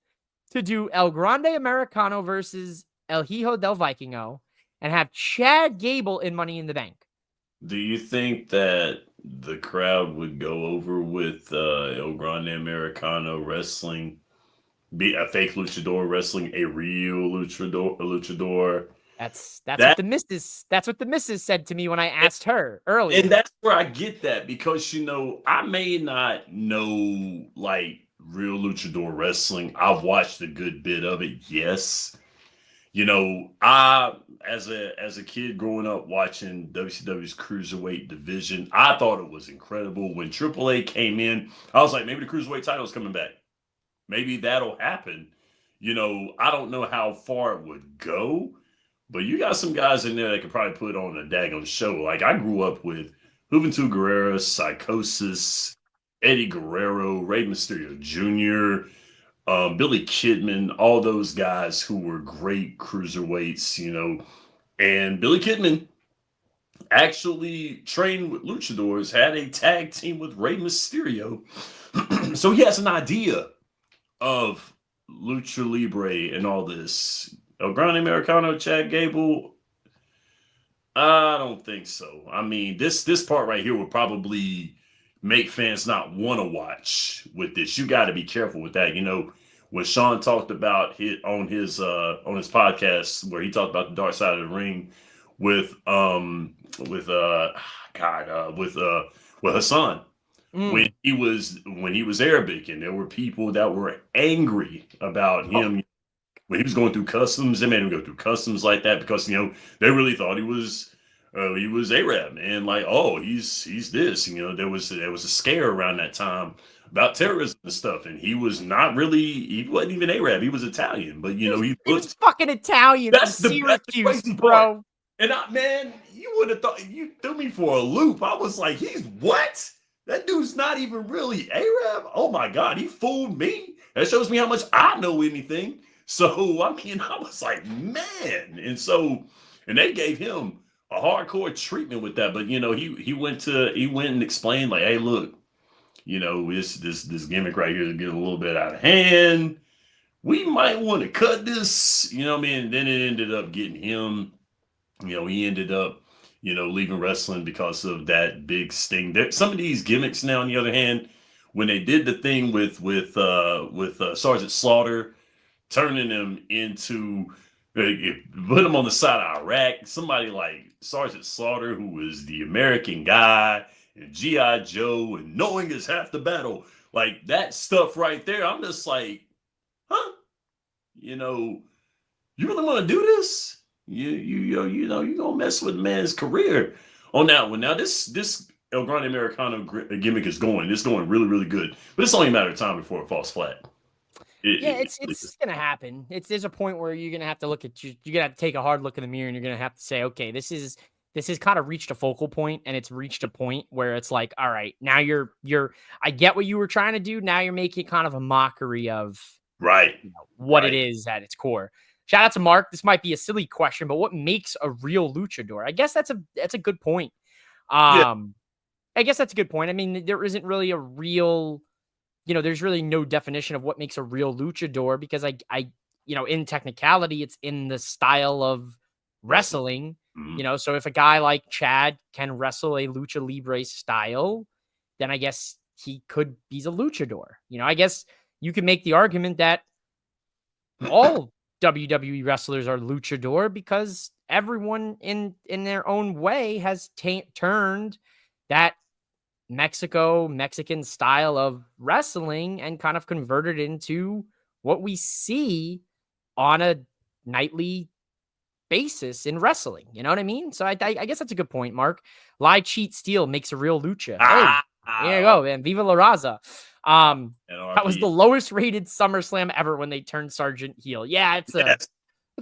to do El Grande Americano versus El Hijo del Vikingo and have Chad Gable in Money in the Bank? Do you think that the crowd would go over with El Grande Americano wrestling, be a fake luchador wrestling a real luchador? That's what the missus said to me when I asked her earlier. And that's where I get that, because I may not know like real luchador wrestling. I've watched a good bit of it, yes. I as a kid growing up watching WCW's Cruiserweight division, I thought it was incredible. When AAA came in, I was like, maybe the Cruiserweight title is coming back. Maybe that'll happen. I don't know how far it would go, but you got some guys in there that could probably put on a daggone show. Like, I grew up with Juventud Guerrera, Psychosis, Eddie Guerrero, Rey Mysterio Jr., Billy Kidman, all those guys who were great cruiserweights, and Billy Kidman actually trained with luchadors, had a tag team with Rey Mysterio. So he has an idea of lucha libre and all this. El Grande Americano, Chad Gable, I don't think so. I mean, this part right here would probably make fans not want to watch with this. You got to be careful with that. When Sean talked about it on his podcast, where he talked about the dark side of the ring with Hassan, when he was Arabic, and there were people that were angry about him when he was going through customs. They made him go through customs like that because they really thought he was Arab, and like, oh, he's this. There was a scare around that time about terrorism and stuff, and he wasn't even Arab. He was Italian, but he was fucking Italian. That's the crazy bro. Part. And man, you would have thought, you threw me for a loop. I was like, he's what? That dude's not even really Arab. Oh my God, he fooled me. That shows me how much I know anything. So I was like, man, and they gave him a hardcore treatment with that. But he went and explained, like, hey, look, this gimmick right here is getting a little bit out of hand. we might want to cut this. You know what I mean? And then it ended up getting him. He ended up, leaving wrestling because of that big sting. Some of these gimmicks now, on the other hand, when they did the thing with Sergeant Slaughter, turning him into put him on the side of Iraq, somebody like Sergeant Slaughter, who was the American guy, and G.I. Joe, and knowing is half the battle. Like that stuff right there, I'm just like, huh? You really want to do this? You gonna mess with the man's career on that one. Now this El Grande Americano gimmick is going. It's going really, really good, but it's only a matter of time before it falls flat. It's gonna happen. There's a point where you're gonna have to look at you're gonna have to take a hard look in the mirror, and you're gonna have to say, okay, this is kind of reached a focal point, and it's reached a point where it's like, all right, now you're I get what you were trying to do. Now you're making kind of a mockery of right what it is at its core. Shout out to Mark. This might be a silly question, but what makes a real luchador? I guess that's a good point. I guess that's a good point. I mean, there isn't really a real, there's really no definition of what makes a real luchador, because in technicality, it's in the style of wrestling. Mm-hmm. So if a guy like Chad can wrestle a lucha libre style, then I guess he's a luchador. I guess you could make the argument that all WWE wrestlers are luchador, because everyone in their own way has turned that Mexican style of wrestling and kind of converted into what we see on a nightly basis in wrestling. You know what I mean? So I guess that's a good point, Mark. Lie, cheat, steal makes a real lucha. There you go, man. Viva la Raza. That was the lowest rated SummerSlam ever when they turned Sergeant heel. Yeah, it's a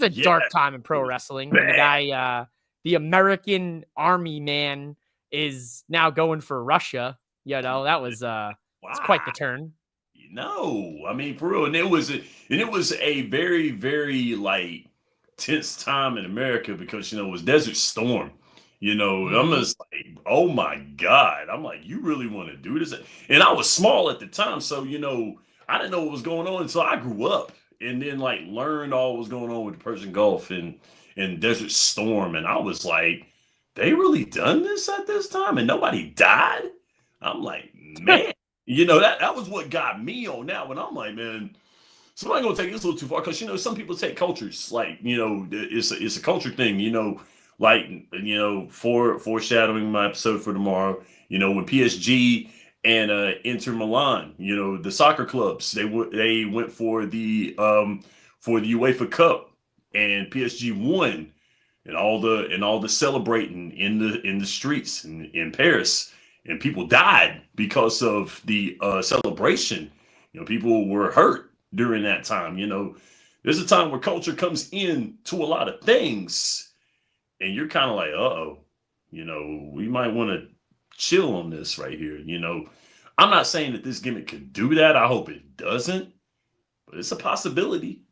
dark time in pro wrestling. When the guy, the American Army man, is now going for Russia. That was it's quite the turn. I mean, for real. And it was a very, very like tense time in America, because it was Desert Storm. I'm just like, oh my God. I'm like, you really want to do this? And I was small at the time, so I didn't know what was going on. So I grew up and then like learned all what was going on with the Persian Gulf and Desert Storm. And I was like, they really done this at this time and nobody died? I'm like, man, that was what got me on that one. I'm like, man, somebody gonna take this a little too far, because some people take cultures like it's a culture thing, like foreshadowing my episode for tomorrow. When PSG and Inter Milan, the soccer clubs, they went for the UEFA Cup, and PSG won, and all the celebrating in the streets in Paris, and people died because of the celebration. People were hurt during that time. There's a time where culture comes in to a lot of things, and you're kind of like, we might want to chill on this right here. I'm not saying that this gimmick could do that. I hope it doesn't, but it's a possibility.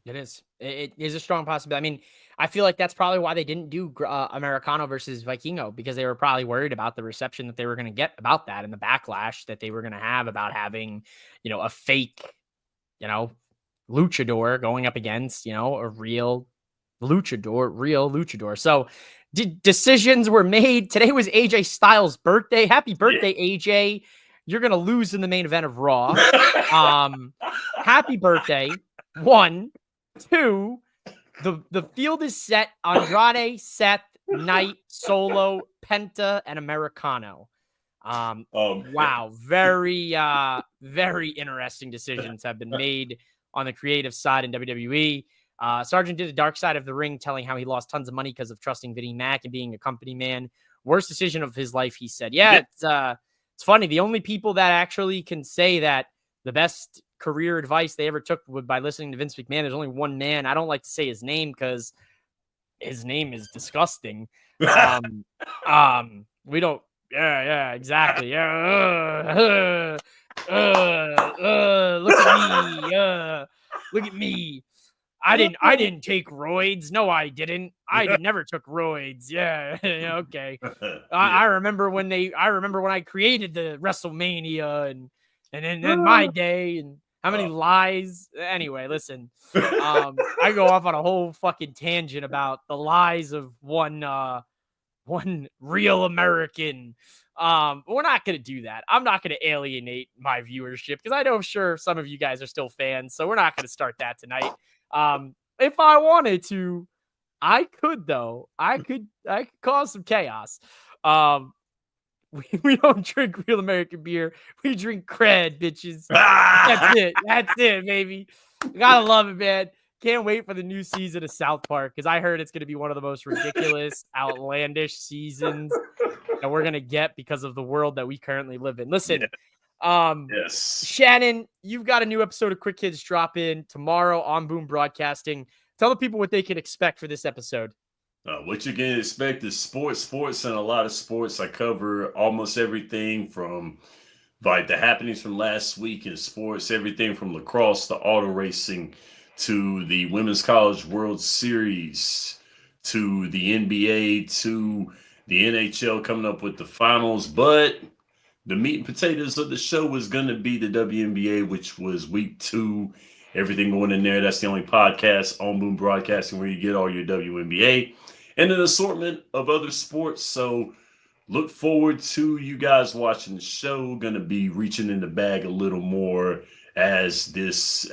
It is. It is a strong possibility. I mean, I feel like that's probably why they didn't do Americano versus Vikingo, because they were probably worried about the reception that they were going to get about that, and the backlash that they were going to have about having, a fake, luchador going up against, a real luchador. So decisions were made. Today was AJ Styles' birthday. Happy birthday, AJ. You're going to lose in the main event of Raw. Happy birthday. 1, 2, the field is set. Andrade, Seth, Knight, Solo, Penta, and Americano. Wow. Very, very interesting decisions have been made on the creative side in WWE. Sargent did a dark side of the ring, telling how he lost tons of money because of trusting Vinnie Mac and being a company man. Worst decision of his life, he said. Yeah. It's funny. The only people that actually can say that the best career advice they ever took by listening to Vince McMahon, there's only one man. I don't like to say his name because his name is disgusting. We don't. Yeah, exactly. Yeah. Look at me. I didn't take roids. No, I didn't. I never took roids. Yeah. Okay. I remember when I created the WrestleMania and in my day, and How many lies? Anyway, listen. I go off on a whole fucking tangent about the lies of one real American. But we're not gonna do that. I'm not gonna alienate my viewership because I know I'm sure some of you guys are still fans, so we're not gonna start that tonight. If I wanted to, I could though. I could cause some chaos. We don't drink real American beer. We drink cred, bitches. That's it. That's it, baby. Gotta love it, man. Can't wait for the new season of South Park because I heard it's going to be one of the most ridiculous, outlandish seasons that we're going to get because of the world that we currently live in. Listen, yes, Shannon, you've got a new episode of Quick Kids drop in tomorrow on Boom Broadcasting. Tell the people what they can expect for this episode. What you can expect is sports, and a lot of sports. I cover almost everything from like the happenings from last week in sports, everything from lacrosse to auto racing to the Women's College World Series to the NBA to the NHL coming up with the finals. But the meat and potatoes of the show was going to be the WNBA, which was week 2. Everything going in there. That's the only podcast on Boom Broadcasting where you get all your WNBA and an assortment of other sports. So look forward to you guys watching the show. Going to be reaching in the bag a little more as this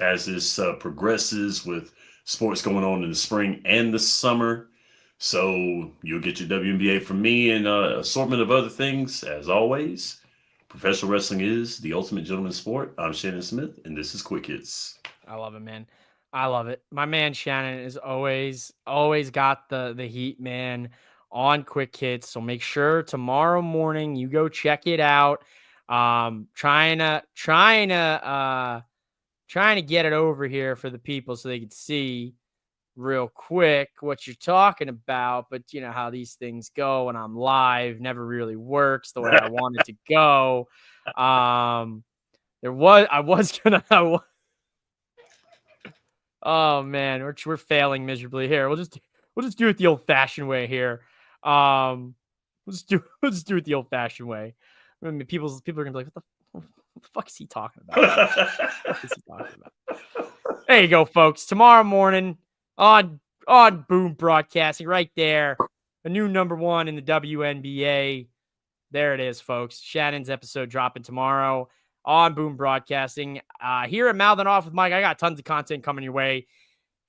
progresses with sports going on in the spring and the summer. So you'll get your WNBA from me and an assortment of other things. As always, professional wrestling is the ultimate gentleman's sport. I'm Shannon Smith, and this is Quick Hits. I love it, man. I love it. My man Shannon is always got the heat, man, on Quick Hits. So make sure tomorrow morning you go check it out. Trying to get it over here for the people so they can see real quick what you're talking about. But you know how these things go when I'm live, never really works the way I want it to go. Oh man, we're failing miserably here. We'll just do it the old-fashioned way here. We'll just do it the old-fashioned way. I mean, people are gonna be like, what the fuck is he talking about? There you go, folks. Tomorrow morning on Boom Broadcasting, right there, a new #1 in the WNBA. There it is, folks. Shannon's episode dropping tomorrow on Boom Broadcasting. Here at Mouthing Off with Mike, I got tons of content coming your way.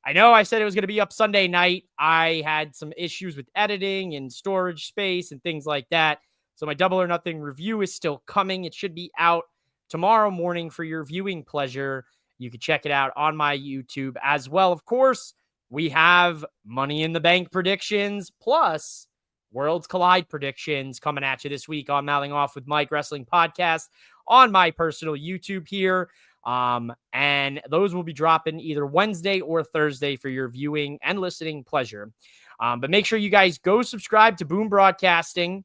I know I said it was going to be up Sunday night. I had some issues with editing and storage space and things like that. So my Double or Nothing review is still coming. It should be out tomorrow morning for your viewing pleasure. You can check it out on my YouTube as well. Of course, we have Money in the Bank predictions plus Worlds Collide predictions coming at you this week on Mouthing Off with Mike Wrestling Podcast on my personal YouTube here. And those will be dropping either Wednesday or Thursday for your viewing and listening pleasure. But make sure you guys go subscribe to Boom Broadcasting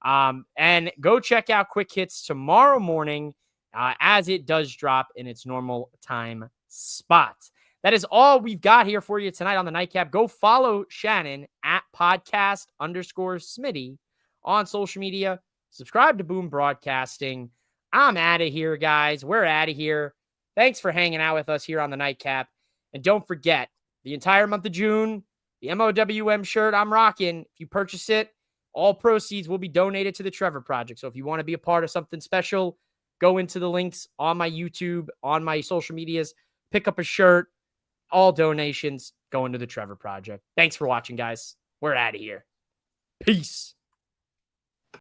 and go check out Quick Hits tomorrow morning as it does drop in its normal time spot. That is all we've got here for you tonight on the Nightcap. Go follow Shannon at podcast_Smitty on social media. Subscribe to Boom Broadcasting. I'm out of here, guys. We're out of here. Thanks for hanging out with us here on the Nightcap. And don't forget, the entire month of June, the MOWM shirt I'm rocking, if you purchase it, all proceeds will be donated to the Trevor Project. So if you want to be a part of something special, go into the links on my YouTube, on my social medias, pick up a shirt. All donations go into the Trevor Project. Thanks for watching, guys. We're out of here. Peace.